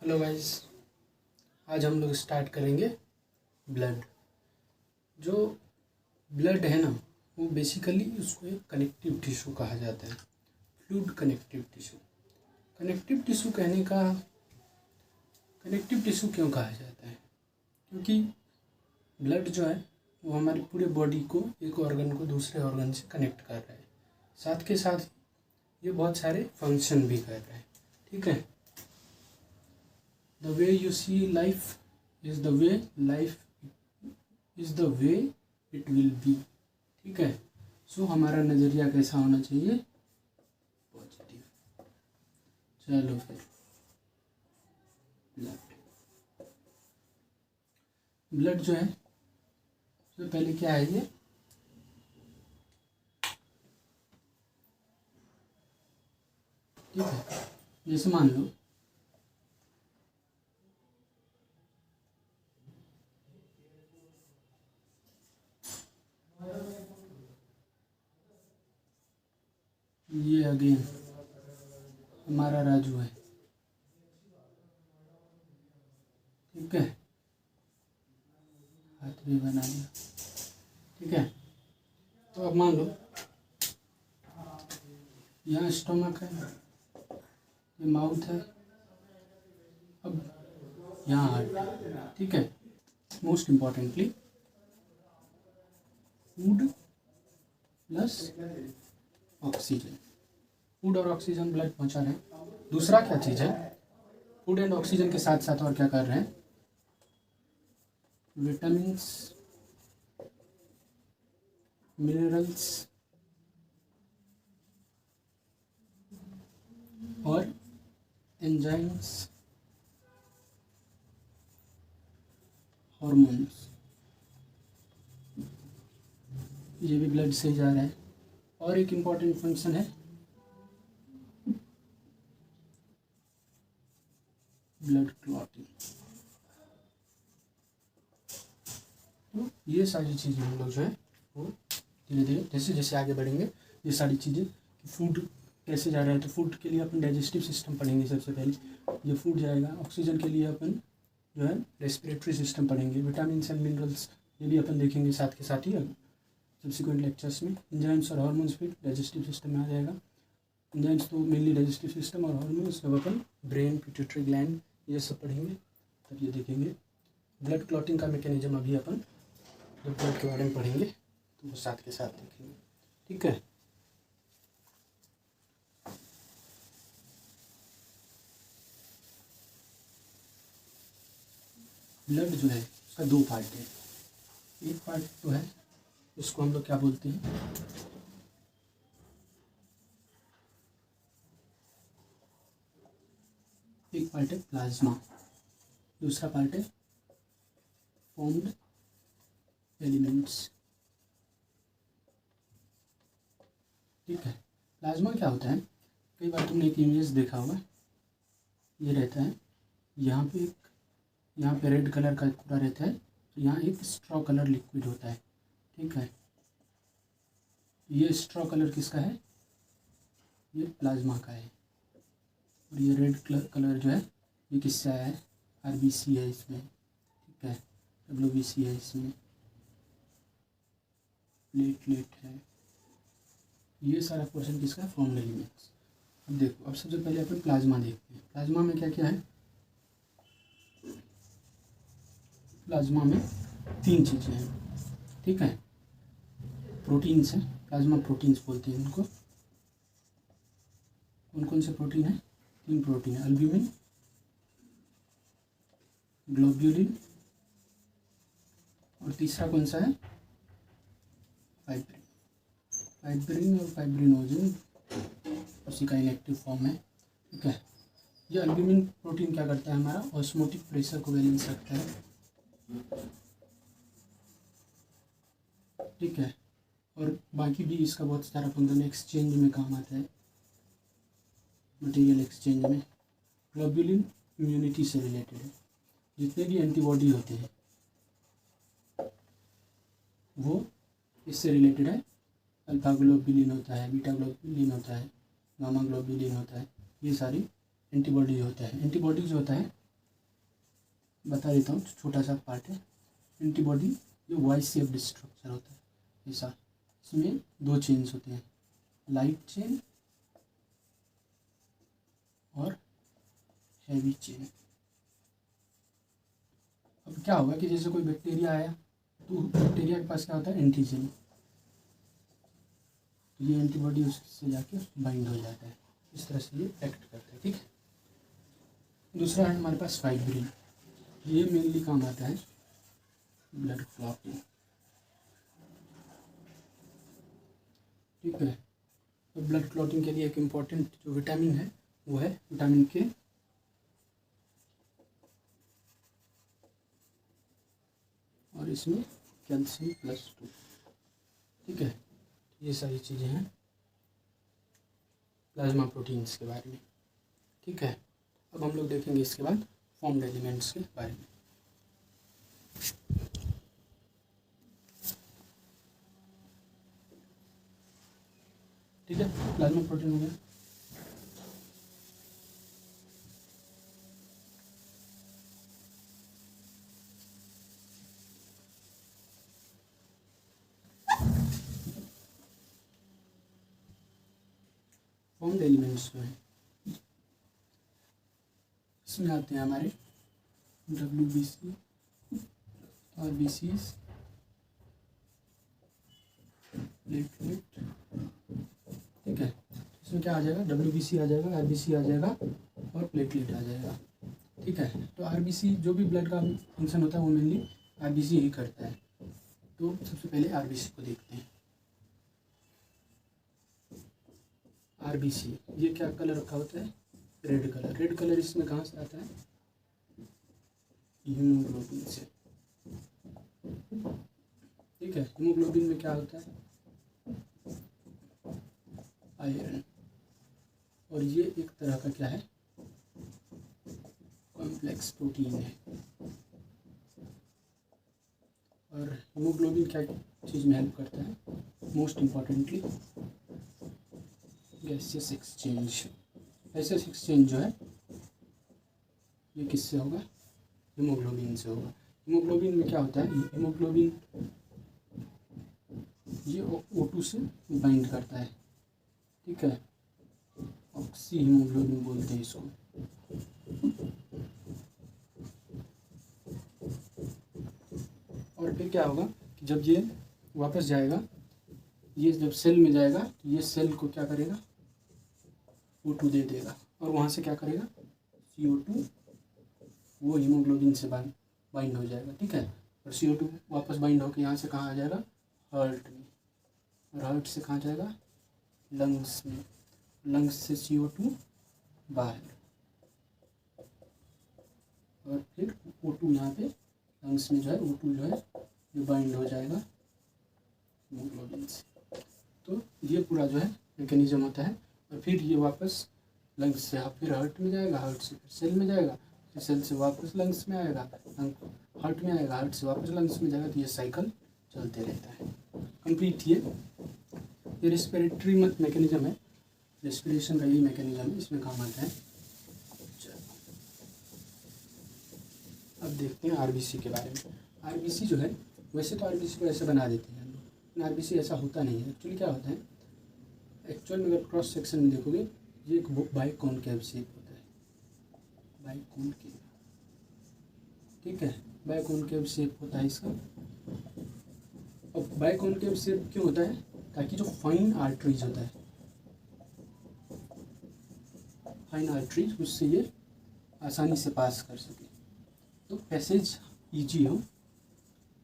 Hello guys, आज हम लोग स्टार्ट करेंगे ब्लड। जो ब्लड है ना, वो बेसिकली उसको एक कनेक्टिव टिश्यू कहा जाता है। Fluid connective tissue. Connective tissue कहने का कनेक्टिव टिश्यू क्यों कहा जाता है? क्योंकि ब्लड जो है वो हमारी पूरे बॉडी को एक ऑर्गन को दूसरे ऑर्गन से कनेक्ट कर रहा है। साथ के साथ ये बहुत सारे फंक्शन भी कर रहा है। ठीक है। The way you see life is the way life is the way it will be। ठीक है। सो हमारा नज़रिया कैसा होना चाहिए? पॉजिटिव। चलो फिर ब्लड जो है तो पहले क्या है ये? ठीक है। जैसे मान लो ये अगेन हमारा राजू है। ठीक है। हाथ भी बना लिया। ठीक है। तो अब मान लो यहाँ स्टोमक है, ये माउथ है, अब यहाँ हार्ट है। ठीक है। Most importantly food plus oxygen. Food और ऑक्सीजन ब्लड पहुंचा रहे हैं। दूसरा क्या चीज़ है? फूड एंड ऑक्सीजन के साथ साथ और क्या कर रहे हैं? विटामिन्स, मिनरल्स और एंजाइम्स, हार्मोन्स, ये भी ब्लड से जा रहा है। और एक इम्पॉर्टेंट फंक्शन है ब्लड क्लॉटिंग। तो ये सारी चीज़ें हम लोग जो है वो धीरे धीरे जैसे जैसे आगे बढ़ेंगे ये सारी चीज़ें। फूड कैसे जा रहा है? तो फूड के लिए अपन डाइजेस्टिव सिस्टम पढ़ेंगे सबसे पहले। ये फूड जाएगा। ऑक्सीजन के लिए अपन जो है रेस्पिरेटरी सिस्टम पढ़ेंगे। विटामिन्स एंड मिनरल्स ये भी अपन देखेंगे साथ के साथ ही सब्सिक्वेंट लेक्चर्स में। एंजाइम्स और हार्मोन्स फिर डाइजेस्टिव सिस्टम में आ जाएगा। एंजाइम्स तो मेनली डाइजेस्टिव सिस्टम और हार्मोन्स जब अपन ब्रेन, पिट्यूटरी ग्लैंड ये सब पढ़ेंगे तब ये देखेंगे। ब्लड क्लॉटिंग का मैकेनिज्म अभी अपन जब ब्लड के बारे में पढ़ेंगे तो वो साथ के साथ देखेंगे। ठीक है। ब्लड जो है उसका दो पार्ट है। एक पार्ट तो है उसको हम लोग क्या बोलते हैं? एक पार्ट है प्लाज्मा, दूसरा पार्ट है फॉर्म्ड एलिमेंट्स। ठीक है। प्लाज्मा क्या होता है? कई बार तुमने एक इमेज देखा होगा, ये रहता है यहाँ पे रेड कलर का पूरा रहता है, यहाँ एक स्ट्रॉ कलर लिक्विड होता है। ठीक है। ये स्ट्रॉ कलर किसका है? ये प्लाज्मा का है। और ये रेड कलर जो है ये किससे आया है? आरबीसी है इसमें। ठीक है। डब्ल्यूबीसी है इसमें, प्लेटलेट है। ये सारा पोर्शन किसका है? Formed elements. अब देखो, अब सबसे पहले अपन प्लाज्मा देखते हैं। प्लाज्मा में क्या क्या है? प्लाज्मा में तीन चीज़ें हैं। ठीक है। प्रोटीन्स हैं, प्लाज्मा प्रोटीन्स बोलते हैं उनको। कौन कौन से प्रोटीन है? तीन प्रोटीन है, अल्ब्यूमिन, ग्लोब्यूलिन और तीसरा कौन सा है? फाइब्रिन। फाइब्रिन और फाइब्रिनोजन उसी का इनएक्टिव फॉर्म है। ठीक है। ये अल्ब्यूमिन प्रोटीन क्या करता है? हमारा ऑस्मोटिक प्रेशर को बैलेंस रखता है। ठीक है। और बाकी भी इसका बहुत सारा फंक्शन एक्सचेंज में काम आता है, मटेरियल एक्सचेंज में। ग्लोब्यूलिन इम्यूनिटी से रिलेटेड है। जितने भी एंटीबॉडी होते हैं वो इससे रिलेटेड है। अल्फा ग्लोब्यूलिन होता है, बीटा ग्लोब्यूलिन होता है, गामा ग्लोब्यूलिन होता है। ये सारी एंटीबॉडी होता है। एंटीबॉडी जो होता है बता देता हूँ, छोटा सा पार्ट है। एंटीबॉडी जो वाई शेप्ड स्ट्रक्चर होता है ऐसा, इसमें दो चेन्स होते हैं, लाइट चेन और हैवी चेन। अब क्या होगा कि जैसे कोई बैक्टीरिया आया तो बैक्टीरिया के पास क्या होता है, एंटीजन, तो ये एंटीबॉडी उससे जाके बाइंड हो जाता है, इस तरह से ये एक्ट करता है। ठीक है, दूसरा है हमारे पास फाइब्रिन। ये मेनली काम आता है ब्लड क्लॉटिंग। ठीक है, तो ब्लड क्लॉटिंग के लिए एक इम्पॉर्टेंट जो विटामिन है वो है विटामिन के, और इसमें कैल्शियम +2। ठीक है, ये सारी चीज़ें हैं प्लाज्मा प्रोटीन्स के बारे में। ठीक है, अब हम लोग देखेंगे इसके बाद फॉर्म्ड एलिमेंट्स के बारे में। ठीक है, प्लाज्मा प्रोटीन हो गया। फॉर्म्ड एलिमेंट्स जो है इसमें आते हैं हमारे WBC, RBCs, प्लेटलेट। ठीक है, इसमें क्या आ जाएगा, WBC आ जाएगा, RBC आ जाएगा और प्लेटलेट आ जाएगा। ठीक है, तो RBC जो भी ब्लड का फंक्शन होता है वो मेनली RBC ही करता है। तो सबसे पहले RBC को देखते हैं। RBC ये क्या कलर का होता है, रेड कलर। रेड कलर इसमें कहाँ से आता है, हीमोग्लोबिन से। ठीक है, हीमोग्लोबिन में क्या होता है, आयरन, और ये एक तरह का क्या है, कॉम्प्लेक्स प्रोटीन है। और हीमोग्लोबिन क्या चीज़ में हेल्प करता है, most importantly gaseous exchange. Gaseous exchange जो है ये किससे होगा, हीमोग्लोबिन से होगा। हीमोग्लोबिन में क्या होता है, हीमोग्लोबिन ये O2 से बाइंड करता है। ठीक है, ऑक्सी हीमोग्लोबिन बोलते हैं इसको। और फिर क्या होगा कि जब ये वापस जाएगा, ये जब सेल में जाएगा तो ये सेल को क्या करेगा, O2 दे देगा, और वहाँ से क्या करेगा, CO2 वो हीमोग्लोबिन से बाइंड हो जाएगा। ठीक है, और CO2 वापस बाइंड होकर यहाँ से कहाँ आ जाएगा, हार्ट में, और हार्ट से कहाँ जाएगा, लंग्स में, लंग्स से CO2 बाहर, और फिर O2 यहाँ पे लंग्स में जो है O2 जो है ये बाइंड हो जाएगा हीमोग्लोबिन से। तो ये पूरा जो है मैकेनिज्म होता है, और फिर ये वापस लंग्स से फिर हार्ट में जाएगा, हार्ट से फिर सेल में जाएगा, फिर सेल से वापस लंग्स में आएगा, हार्ट में आएगा, हार्ट से वापस लंग्स में जाएगा। तो ये साइकिल चलते रहता है कंप्लीट। ये रेस्पिरेटरी मैकेनिज्म है, रेस्पिरेशन का यही मैकेनिज्म है, इसमें काम आता है। अब देखते हैं आरबीसी के बारे में। आरबीसी जो है, वैसे तो आरबीसी को ऐसे बना देते हैं हम लोग, लेकिन आरबीसी ऐसा होता नहीं है। एक्चुअली क्या होता है, एक्चुअल में अगर क्रॉस सेक्शन में देखोगे, ये एक बाइकॉनकेव शेप होता है, बाइकॉनकेव। ठीक है, बाइकॉनकेव शेप होता है इसका। और बाइकॉनकेव शेप क्यों होता है, ताकि जो फाइन आर्टरीज होता है, फाइन आर्टरीज, उससे ये आसानी से पास कर सके, तो पैसेज ईजी हो,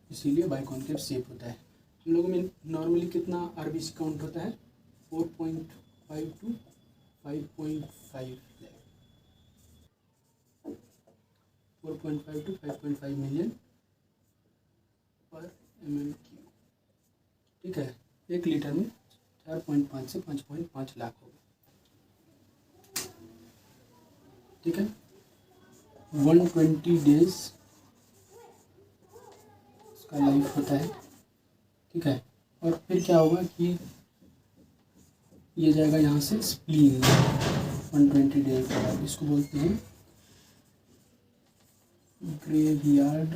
इसीलिए बाइकॉनकेव शेप होता है। हम लोगों में नॉर्मली कितना आरबीसी काउंट होता है, 4.5 to 5.5 लाख, 4.5 to 5.5 मिलियन पर MMQ। ठीक है, 1 लीटर में 4.5 से 5.5 लाख होगा। ठीक है, 120 डेज इसका लाइफ होता है। ठीक है, और फिर क्या होगा कि ये जाएगा यहाँ से स्प्लीन, 120 डेज के बाद। इसको बोलते हैं ग्रेवयार्ड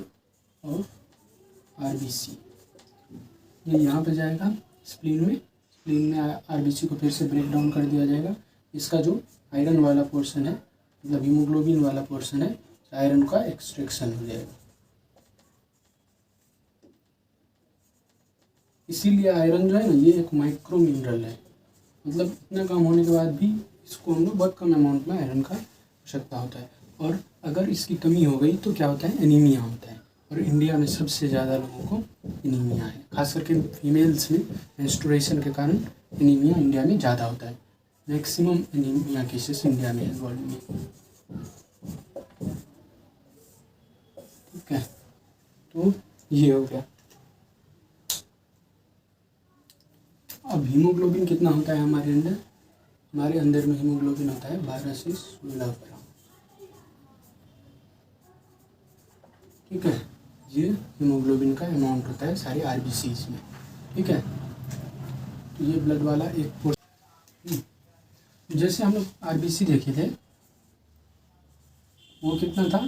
ऑफ आरबीसी, ये यहाँ पे जाएगा स्प्लीन में आरबीसी को फिर से ब्रेक डाउन कर दिया जाएगा। इसका जो आयरन वाला पोर्शन है, मतलब हीमोग्लोबिन वाला पोर्शन है, आयरन का एक्सट्रैक्शन हो जाएगा। इसीलिए आयरन जो है ना, ये एक माइक्रो मिनरल है, मतलब इतना काम होने के बाद भी इसको हम लोग बहुत कम अमाउंट में आयरन का आवश्यकता होता है। और अगर इसकी कमी हो गई तो क्या होता है, एनीमिया होता है। और इंडिया में सबसे ज़्यादा लोगों को एनीमिया है, खास करके फीमेल्स में मेंस्ट्रुएशन के कारण एनीमिया इंडिया में ज़्यादा होता है। मैक्सिमम एनीमिया केसेस इंडिया में है बॉडी में। ठीक है, तो ये हो गया। अब हीमोग्लोबिन कितना होता है हमारे अंदर? हमारे अंदर में हीमोग्लोबिन होता है 12 से 16 ग्राम। ठीक है, ये हीमोग्लोबिन का अमाउंट होता है सारे आरबीसीज में। ठीक है, तो ये ब्लड वाला एक पोर्शन। जैसे हम लोग आरबीसी देखे थे, वो कितना था,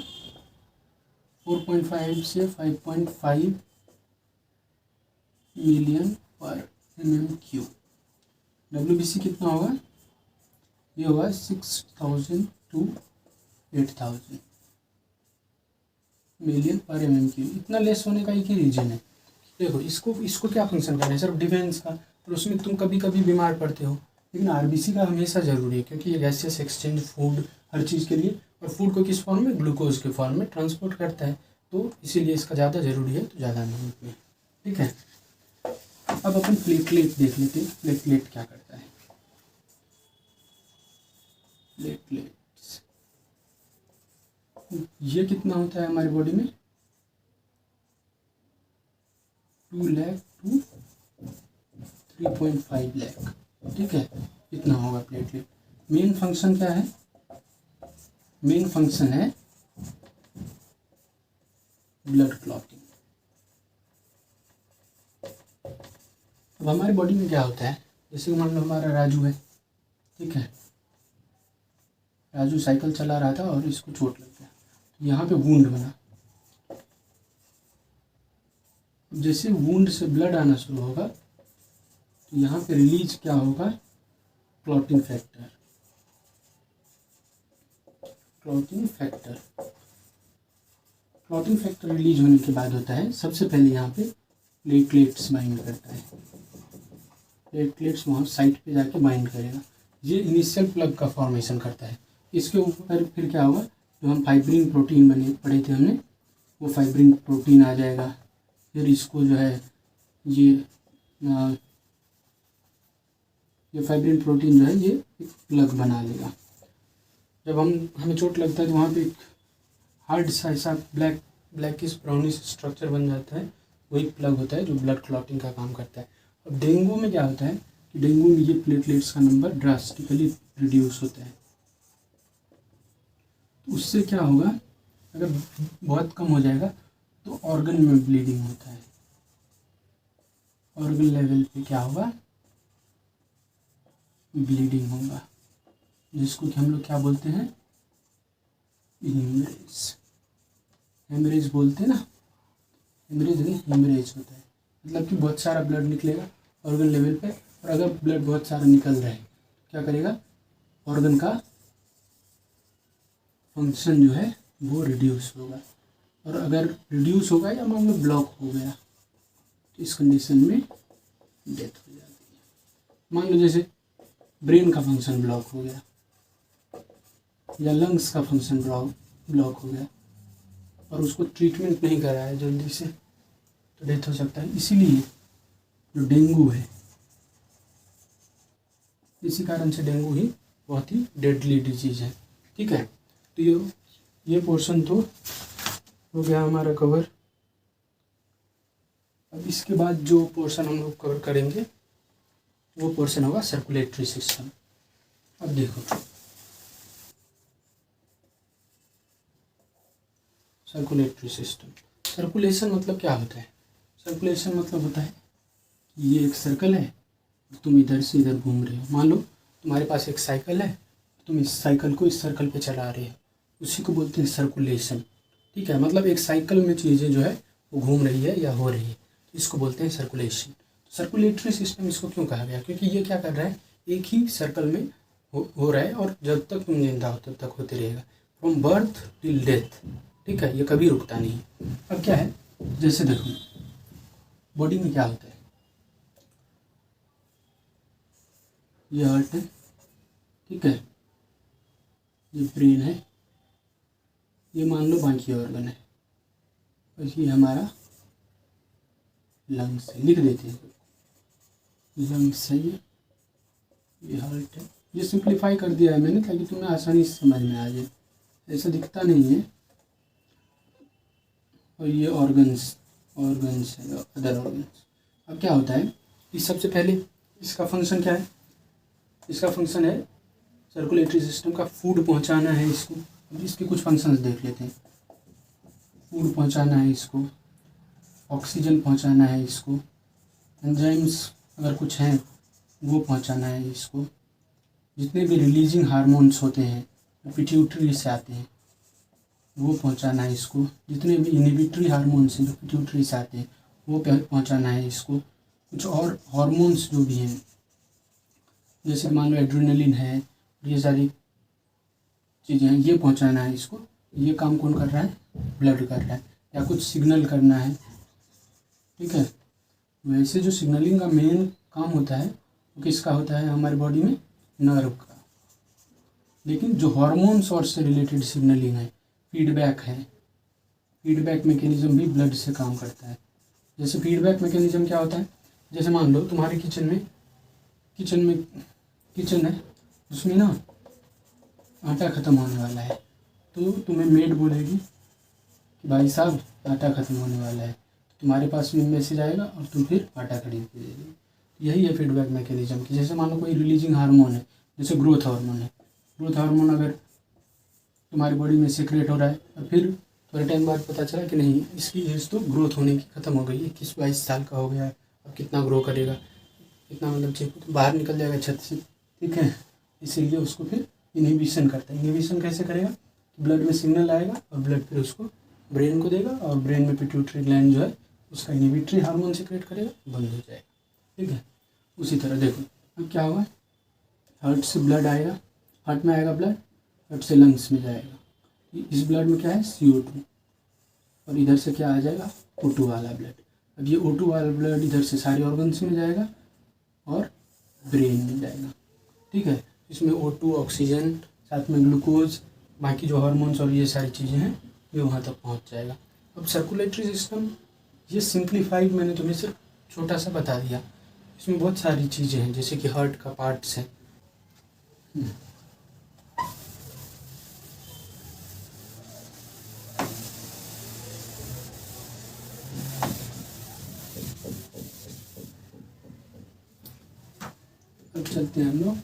4.5 से 5.5 मिलियन पर mm³। डब्ल्यूबीसी कितना होगा, ये होगा 6000 to 8000 मिलियन पर mm³। इतना लेस होने का एक ही रीजन है। देखो, इसको क्या फंक्शन करना है, सिर्फ डिफेंस का, और उसमें तुम कभी कभी बीमार पड़ते हो, लेकिन आरबीसी का हमेशा ज़रूरी है, क्योंकि ये गैसियस एक्सचेंज फूड हर चीज़ के लिए, और फूड को किस फॉर्म में, ग्लूकोज के फॉर्म में ट्रांसपोर्ट करता है, तो इसीलिए इसका ज़्यादा ज़रूरी है, तो ज़्यादा अमाउंट में। ठीक है, अब अपन प्लेटलेट देख लेते हैं, प्लेटलेट क्या करता है। प्लेटलेट्स ये कितना होता है हमारी बॉडी में, 2 लाख टू 3.5 लाख। ठीक है, इतना होगा प्लेटलेट। मेन फंक्शन क्या है, मेन फंक्शन है ब्लड क्लॉटिंग। अब हमारी बॉडी में क्या होता है, जैसे मान लो हमारा राजू है। ठीक है, राजू साइकिल चला रहा था और इसको चोट लग गया, तो यहाँ पे वुंड बना। जैसे वुंड से ब्लड आना शुरू होगा, तो यहाँ पे रिलीज क्या होगा, clotting factor. Clotting factor release होने के बाद होता है, सबसे पहले यहाँ पे प्लेटलेट्स बाइंड करता है। प्लेटलेट्स वहाँ साइट पे जाके बाइंड करेगा, ये इनिशियल प्लग का फॉर्मेशन करता है। इसके ऊपर फिर क्या होगा, जो हम फाइब्रिन प्रोटीन पढ़े थे हमने, वो फाइब्रिन प्रोटीन आ जाएगा। फिर इसको जो है ये फाइब्रिन प्रोटीन जो है ये एक प्लग बना लेगा। जब हमें चोट लगता है तो वहाँ पे एक हार्ड सा ऐसा ब्लैकिश ब्राउनिश स्ट्रक्चर बन जाता है, वही प्लग होता है जो ब्लड क्लॉटिंग का काम करता है। अब डेंगू में क्या होता है कि डेंगू में ये प्लेटलेट्स का नंबर ड्रास्टिकली रिड्यूस होता है। तो उससे क्या होगा, अगर बहुत कम हो जाएगा तो ऑर्गन में ब्लीडिंग होता है। ऑर्गन लेवल पे क्या होगा, ब्लीडिंग होगा, जिसको कि हम लोग क्या बोलते हैं, हेमरेज बोलते हैं ना। हेमरेज नहीं, हेमरेज होता है, मतलब कि बहुत सारा ब्लड निकलेगा ऑर्गन लेवल पे, और अगर ब्लड बहुत सारा निकल रहा है क्या करेगा, ऑर्गन का फंक्शन जो है वो रिड्यूस होगा। और अगर रिड्यूस होगा या मान लो ब्लॉक हो गया, तो इस कंडीशन में डेथ हो जाती है। मान लो जैसे ब्रेन का फंक्शन ब्लॉक हो गया या लंग्स का फंक्शन ब्लॉक हो गया, और उसको ट्रीटमेंट नहीं कराया जल्दी से, तो डेथ हो सकता है। इसीलिए जो डेंगू है, इसी कारण से डेंगू ही बहुत ही डेडली डिजीज है। ठीक है, तो ये पोर्शन तो हो गया हमारा कवर। अब इसके बाद जो पोर्शन हम लोग कवर करेंगे वो पोर्शन होगा सर्कुलेटरी सिस्टम। अब देखो, सर्कुलेटरी सिस्टम, सर्कुलेशन मतलब क्या होता है, सर्कुलेशन मतलब होता है कि ये एक सर्कल है, तुम इधर से इधर घूम रहे हो। मान लो तुम्हारे पास एक साइकिल है, तुम इस साइकिल को इस सर्कल पे चला रहे हो, उसी को बोलते हैं सर्कुलेशन। ठीक है, मतलब एक साइकिल में चीज़ें जो है वो घूम रही है या हो रही है, इसको बोलते हैं सर्कुलेशन। सर्कुलेटरी सिस्टम इसको क्यों कहा गया, क्योंकि ये क्या कर रहा है, एक ही सर्कल में हो रहा है और जब तक तुम जिंदा हो तब तक होते रहेगा, फ्रॉम बर्थ टिल डेथ। ठीक है, ये कभी रुकता नहीं। अब क्या है, जैसे देखो बॉडी में क्या होता है, ये हार्ट है, ठीक है, ये ब्रेन है, ये मान लो बाकी ऑर्गन है, और ये हमारा लंग्स है, लिख देते हैं, लंग्स है, ये हार्ट है। ये सिंप्लीफाई कर दिया है मैंने ताकि तुम्हें आसानी से समझ में आ जाए, ऐसा दिखता नहीं है। और ये ऑर्गन्स है, अदर ऑर्गन्स। अब क्या होता है, इस सबसे पहले इसका फंक्शन क्या है, इसका फंक्शन है सर्कुलेटरी सिस्टम का फूड पहुंचाना है इसको। अब इसके कुछ फंक्शंस देख लेते हैं। फूड पहुंचाना है इसको, ऑक्सीजन पहुंचाना है इसको, एंजाइम्स अगर कुछ हैं वो पहुंचाना है इसको, जितने भी रिलीजिंग हार्मोन्स होते हैं वो पिट्यूटरी से आते हैं वो पहुंचाना है इसको, जितने भी इनहिबिटरी हार्मोन्स हैं जो पिट्यूटरी से आते हैं वो पहुंचाना है इसको। कुछ और हार्मोन्स जो भी हैं जैसे मान लो एड्रेनलिन है, ये सारी चीज़ें हैं, ये पहुंचाना है इसको। ये काम कौन कर रहा है, ब्लड कर रहा है, या कुछ सिग्नल करना है। ठीक है, वैसे जो सिग्नलिंग का मेन काम होता है वो किसका होता है हमारी बॉडी में, नर्व का। लेकिन जो हार्मोन्स और से रिलेटेड सिग्नलिंग है, फीडबैक है, फीडबैक मैकेनिज्म भी ब्लड से काम करता है। जैसे फीडबैक मैकेनिज्म क्या होता है, जैसे मान लो तुम्हारे किचन है, उसमें ना आटा ख़त्म होने वाला है, तो तुम्हें मेड बोलेगी कि भाई साहब आटा ख़त्म होने वाला है, तो तुम्हारे पास में मैसेज आएगा और तुम फिर आटा खरीद के दे देगी। यही है फीडबैक मैकेनिज्म की। जैसे मान लो कोई रिलीजिंग हार्मोन है, जैसे ग्रोथ हार्मोन है, ग्रोथ हार्मोन अगर तुम्हारी बॉडी में सीक्रेट हो रहा है और फिर थोड़े टाइम बाद पता चला कि नहीं इसकी एज तो ग्रोथ होने की ख़त्म हो गई है, 21-22 साल का हो गया है, अब कितना ग्रो करेगा, इतना मतलब चेक बाहर निकल जाएगा छत से। ठीक है, इसीलिए उसको फिर इनहिबिशन करता है। इनहिबिशन कैसे करेगा, ब्लड में सिग्नल आएगा और ब्लड फिर उसको ब्रेन को देगा और ब्रेन में पिट्यूटरी ग्लैंड जो है उसका इनहिबिटरी हार्मोन सीक्रेट करेगा, बंद हो जाएगा। ठीक है, उसी तरह देखो अब क्या होगा, हार्ट से ब्लड आएगा, हार्ट में आएगा ब्लड, हार्ट से लंग्स में जाएगा। इस ब्लड में क्या है CO2, और इधर से क्या आ जाएगा O2 वाला ब्लड। अब ये O2 वाला ब्लड इधर से सारे ऑर्गन्स में जाएगा और ब्रेन में जाएगा। ठीक है, इसमें O2 ऑक्सीजन साथ में ग्लूकोज बाकी जो हार्मोन्स और ये सारी चीज़ें हैं ये वहाँ तक पहुँच जाएगा। अब सर्कुलेटरी सिस्टम ये सिंप्लीफाइड मैंने तुम्हें सिर्फ छोटा सा बता दिया, इसमें बहुत सारी चीज़ें हैं जैसे कि हार्ट का पार्ट्स हैं। अब चलते हैं हम लोग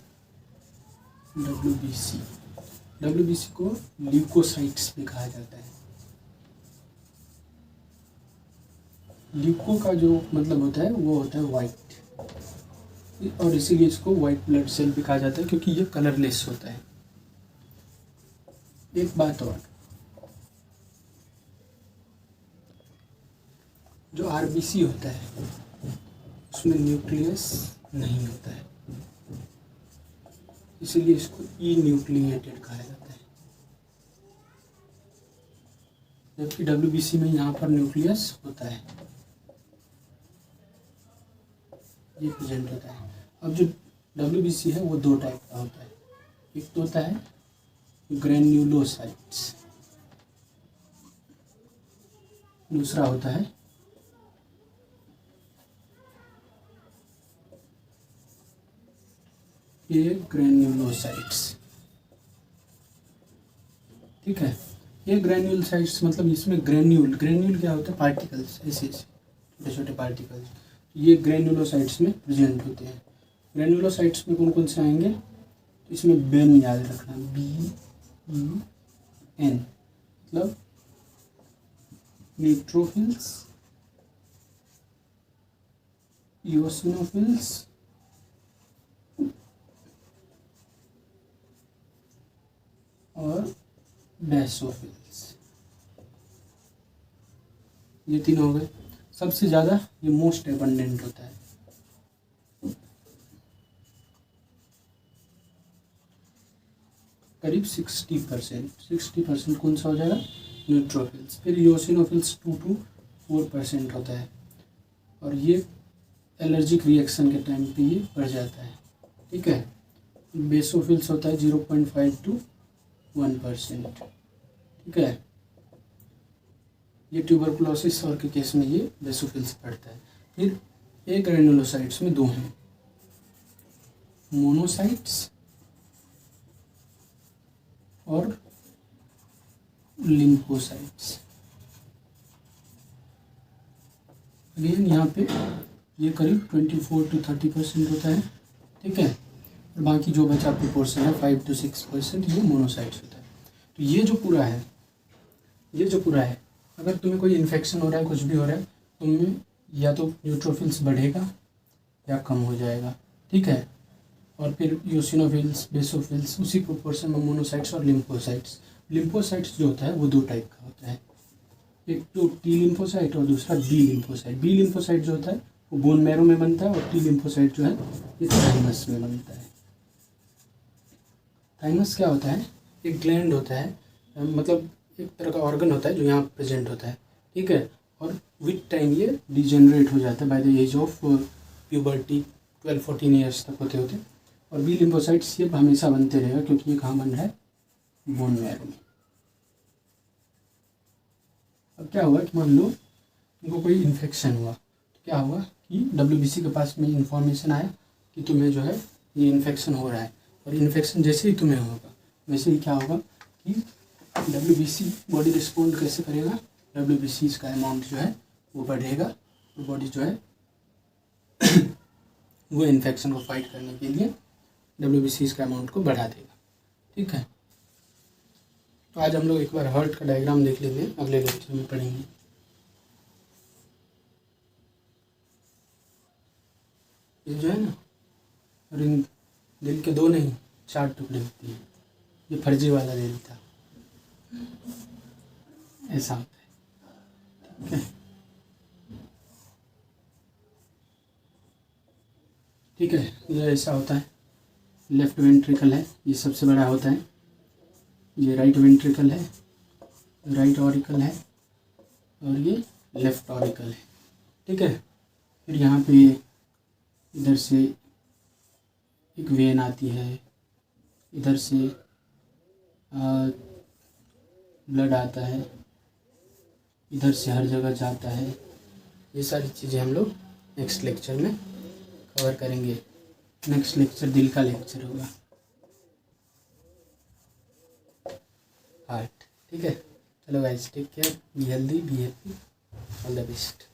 WBC को ल्यूकोसाइट्स भी कहा जाता है। ल्यूको का जो मतलब होता है वो होता है वाइट, और इसीलिए इसको वाइट ब्लड सेल भी कहा जाता है क्योंकि ये कलरलेस होता है। एक बात और, जो RBC होता है उसमें न्यूक्लियस नहीं होता है, इसीलिए इसको न्यूक्लिएटेड कहा जाता है। जबकि WBC में यहाँ पर न्यूक्लियस होता है, ये प्रेजेंट होता है। अब जो WBC है वो दो टाइप का होता है, एक तो होता है ग्रेन्युलोसाइट्स, दूसरा होता है ये ग्रेन्युलोसाइट्स। ठीक है, ये ग्रेन्युलोसाइट्स मतलब इसमें ग्रेन्यूल क्या होता है, पार्टिकल्स, ऐसे छोटे छोटे पार्टिकल्स, ये ग्रेन्युलोसाइट्स में प्रेजेंट होते हैं। ग्रेन्युलोसाइट्स में कौन कौन से आएंगे, इसमें बेन याद रखना, BEN मतलब न्यूट्रोफिल्स, इओसिनोफिल्स और बेसोफिल्स। ये तीनों हो गए। सबसे ज़्यादा ये मोस्ट एबंडेंट होता है, करीब 60% कौन सा हो जाएगा, न्यूट्रोफिल्स। फिर यूसिनोफिल्स 2 to 4% होता है, और ये एलर्जिक रिएक्शन के टाइम पे ये बढ़ जाता है, ठीक है। बेसोफिल्स होता है 0.5 to 1%, ठीक है। ये ट्यूबरकुलोसिस और के केस में ये बेसोफिल्स बढ़ता है। फिर एक ग्रेनुलोसाइट्स में दो हैं, मोनोसाइट्स और लिम्फोसाइट्स। अगेन यहाँ पे ये करीब 24 to 30% होता है, ठीक है। और बाकी जो बचा प्रोपोर्शन है 5 to 6% ये मोनोसाइट्स होता है। तो ये जो पूरा है, अगर तुम्हें कोई इन्फेक्शन हो रहा है, कुछ भी हो रहा है, तुम्हें या तो न्यूट्रोफिल्स बढ़ेगा या कम हो जाएगा, ठीक है। और फिर यूसिनोफिल्स, बेसोफिल्स, उसी प्रोपोर्शन में मोनोसाइट्स और लिम्फोसाइट्स। लिम्फोसाइट्स जो होता है वो दो टाइप का होता है, एक तो टी लिम्फोसाइट और दूसरा बी लिम्फोसाइट। बी लिम्फोसाइट जो होता है वो बोन मैरो में बनता है, और टी लिम्फोसाइट जो है ये थाइमस में बनता है। थाइमस क्या होता है, एक ग्लैंड होता है, मतलब एक तरह का ऑर्गन होता है जो यहाँ प्रेजेंट होता है, ठीक है। और विथ टाइम ये डिजेनरेट हो जाता है by the age of puberty, 12-14 years तक होते होते। और बी लिम्फोसाइट्स ये हमेशा बनते रहेगा, क्योंकि ये कहाँ बन रहा है, बोन मैरो में। अब क्या हुआ कि मान लो तुमको कोई इन्फेक्शन हुआ, तो क्या हुआ कि WBC के पास में इंफॉर्मेशन आया कि तुम्हें जो है ये इन्फेक्शन हो रहा है। और इन्फेक्शन जैसे ही तुम्हें होगा वैसे ही क्या होगा कि WBC बॉडी रिस्पॉन्ड कैसे करेगा, WBC का अमाउंट जो है वो बढ़ेगा, तो बॉडी जो है वो इन्फेक्शन को फाइट करने के लिए WBC का अमाउंट को बढ़ा देगा, ठीक है। तो आज हम लोग एक बार हार्ट का डायग्राम देख लेते हैं, अगले लेक्चर में पढ़ेंगे। ये जो है ना, रिंग दिल के 2 नहीं 4 टुकड़े होती हैं, ये फर्जी वाला दिल था, ऐसा होता है, ठीक है। ठीक है, ये ऐसा होता है। लेफ्ट वेंट्रिकल है, ये सबसे बड़ा होता है। ये राइट वेंट्रिकल है, राइट ऑरिकल है, और ये लेफ्ट ऑरिकल है, ठीक है। फिर यहाँ पे इधर से एक वेन आती है, इधर से ब्लड आता है, इधर से हर जगह जाता है। ये सारी चीज़ें हम लोग नेक्स्ट लेक्चर में कवर करेंगे। नेक्स्ट लेक्चर दिल का लेक्चर होगा, हार्ट, ठीक है। चलो guys, take care, be healthy, be happy, all the best.